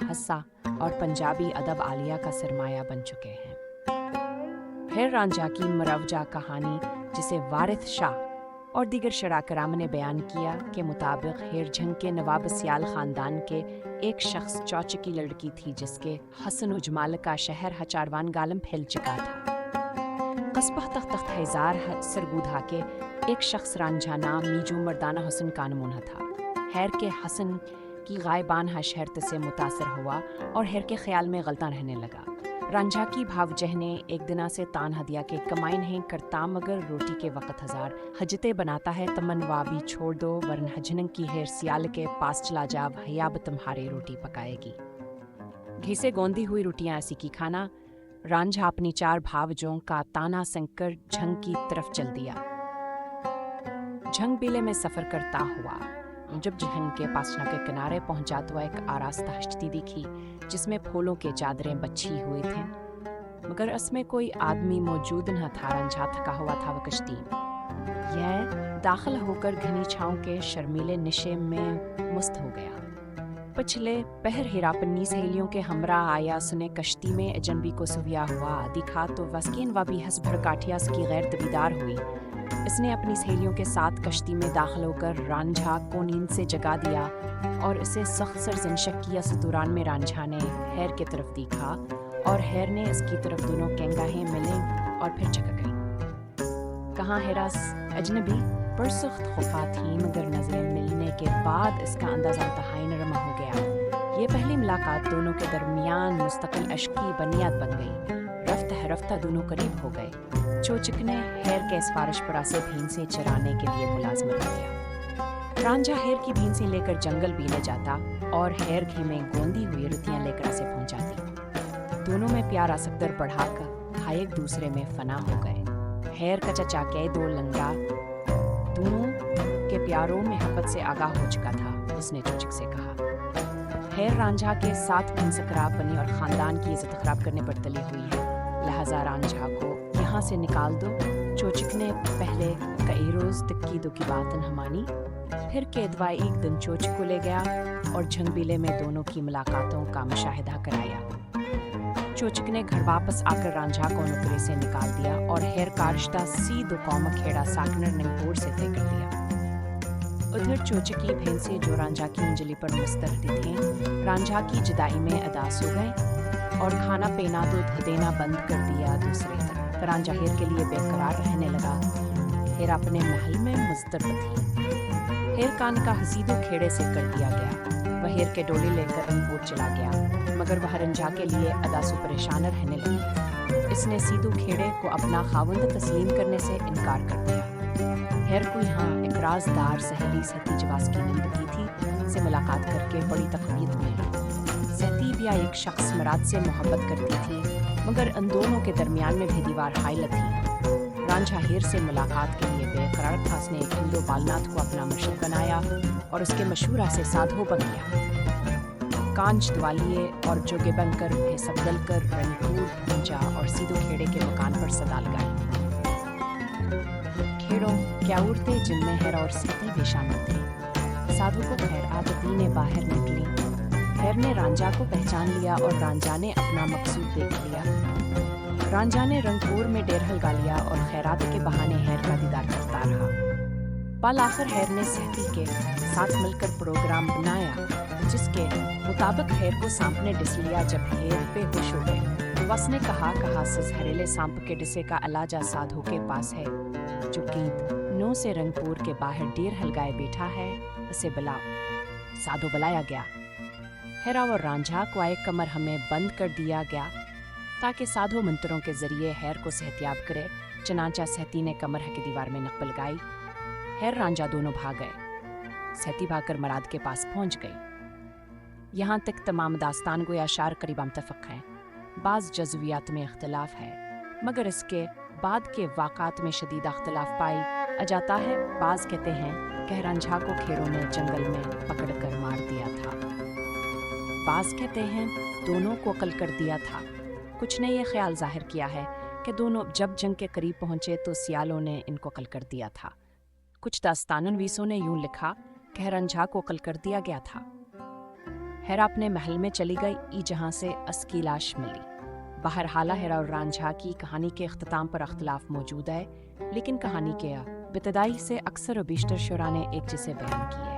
हस्सा और पंजाबी अदब आलिया का सरमाया बन चुके हैं। हेर रांझा की मरवजा कहानी, जिसे वारिस शाह और दीगर शराकराम ने बयान किया के मुताबिक हेर झंग के नवाब सियाल ख़ानदान के एक शख्स चौच की लड़की थी, जिसके हसन उजमाल का शहर हचारवान गालम फैल चुका था। कस्बा तख्त हैजार सरगुधा के एक शख्स रांझा नाम मीजू मर्दाना हसन का नमूना था। हेर के हसन की गायबान शहरत से मुतासर हुआ और हेर के ख्याल में गलता रहने लगा। रांझा की भावजह ने एक दिना से तान हदिया के कमाई नहीं करता, मगर रोटी के वक़्त हजार हजते बनाता है, तमन्वा भी छोड़ दो वरन हजनंग की हेर सियाल के पास चला जा, हयाब तुम्हारी रोटी पकाएगी। घी से गोंदी हुई रोटियां ऐसी की खाना। रांझा अपनी 4 भावजों का ताना संकर झंग की तरफ चल दिया। झंग बेले में सफ़र करता हुआ जब झंग के पासना के किनारे पहुंचा तो एक आरास्ता हस्ती दिखी, जिसमें फूलों के चादरें बछी हुई थे, मगर उसमें कोई आदमी मौजूद न था। रांझा थका हुआ था वह कश्ती यह दाखिल होकर घनी छाँव के शर्मीले नशे में मस्त हो गया। पिछले पहर हिरापन्नी सहेलियों के हमरा आया, सुने कश्ती में अजनबी को सुविया हुआ दिखा तो वस्किन व भी हंस भर काठिया की गैर तबीदार हुई। इसने अपनी सहेलियों के साथ कश्ती में दाखिल होकर रांझा को नींद से जगा दिया और इसे सख्त सरजनशक किया। सतुरान में रांझा ने हेर की तरफ देखा और हेर ने इसकी तरफ, दोनों केंगाहें मिले और फिर चक गई। कहाँ हेरास अजनबी पर सख्त खफा थी, मगर नजरें मिलने के बाद इसका अंदाजा इंतहाई नरमा हो गया। ये पहली मुलाकात दोनों के दरमियान मुस्तकिल अश्क की बुनियाद बन गई। रफ्ता दोनों करीब हो गए। चोचक ने हेर के सिफारिश पर आसे भींसें चराने के लिए मुलाजमत किया। रांझा हेर की भींसें लेकर जंगल बीने जाता और हेर घी में गोंदी हुई रोटियां लेकर आसे पहुंचाती। दोनों में प्यार असकदर बढ़ाकर एक दूसरे में फना हो गए। हेर का चचा के 2 लंगा दोनों के प्यारों में मोहब्बत से आगाह हो चुका था। उसने चोचक से कहा, हेर रांझा के साथ भिंस खराब बनी और खानदान की इज्जत खराब करने पर तली हुई है, लिहाजा रांझा को यहाँ से निकाल दो। चोचक ने पहले कई रोज तक की 2 की बात न मानी, फिर केदवा एक दिन चोचक को ले गया और झंगबीले में दोनों की मुलाकातों का मुशाहिदा कराया। चोचक ने घर वापस आकर रांझा को नौकरी से निकाल दिया और हेर का रिश्ता सीधो कौम खेड़ा साकनर नंगपुर से तय कर दिया। उधर चोचक की भैंसें जो रांझा की अंजलि पर मुस्तरदी थीं, रांझा की जुदाई में अदास हो गए और खाना पीना दूध देना बंद कर दिया। दूसरी तरफ रांझा हेर के लिए बेकरार रहने लगा। हेर अपने महल में मुस्तरद थी। हेर कान का हसीदो खेड़े से कर दिया गया। वह हेर के डोली लेकर रंगपुर चला गया, मगर वह रांझा के लिए अदासु परेशान रहने लगी। इसने सीधू खेड़े को अपना खावंद तस्लीम करने से इनकार कर दिया। हेर को यहाँ एक राजदार सहेली सहती जवास की नींद थी से मुलाकात करके बड़ी तकवीत मिली। सहती भी एक शख्स मराद से मोहब्बत करती थी, मगर इन दोनों के दरमियान में भी दीवार हाइल थी। रांझा हेर से मुलाकात के लिए बेकरार था। उसने एक हिंदू बालनाथ को अपना मुर्शिद बनाया और उसके मशहूरा से साधु बन गया। कांच द्वालिये और जोगे बनकर सब्दल कर रंगपुर पहुंचा और सीधो खेड़े के मकान पर सदा लगाई। खेड़ों क्या उड़ते जिनमें हेर और सीती भी शामिल थे। साधु को खैर आदती ने बाहर निकली। हेर ने रांझा को पहचान लिया और रांझा ने अपना मकसूद देख लिया। रांझा ने रंगपुर में डेर हलगा लिया और खैरात के बहाने हेर का दीदार करता रहा। पल आखिर हेर ने सहती के साथ मिलकर प्रोग्राम बनाया, जिसके मुताबिक हेर को सांप ने डिस लिया। जब हेर बेहोश हो गई, वस ने कहा जहरीले सांप के डिसे का इलाजा साधु के पास है, जो गीत 9 से रंगपुर के बाहर डेर हलगाए बैठा है, उसे बुलाओ। साधु बुलाया गया। हेरा और रांझा को एक कमर हमें बंद कर दिया गया ताकि साधु मंत्रों के जरिए हेर को सेहतियाब करे। चनाचा सहती ने कमर की दीवार में नकल लगाई। हेर रांझा दोनों भाग गए। सहती भागकर मराद के पास पहुंच गई। यहाँ तक तमाम दास्तान गोया शार करीब मुतफ़क़ हैं। बाज़ जज़वियात में इख्तलाफ है, मगर इसके बाद के वाक़ात में शदीद इख्तलाफ पाई जाता है। बाज़ कहते हैं कि रांझा को खेरों ने जंगल में पकड़कर मार दिया था। बाज़ कहते हैं दोनों को कल कर दिया था। कुछ ने यह ख्याल जाहिर किया है कि दोनों जब जंग के करीब पहुंचे तो सियालों ने इनको कल कर दिया था। कुछ दास्तानवीसों ने यूं लिखा कि रांझा को कल कर दिया गया था। हिरा अपने महल में चली गई जहाँ से अस की लाश मिली। बहरहाल हिरा और रांझा की कहानी के अख्ताम पर अख्तलाफ मौजूद है, लेकिन कहानी के इब्तदाई से अक्सर और बेशतर शुरा ने एक जैसे बयान किए।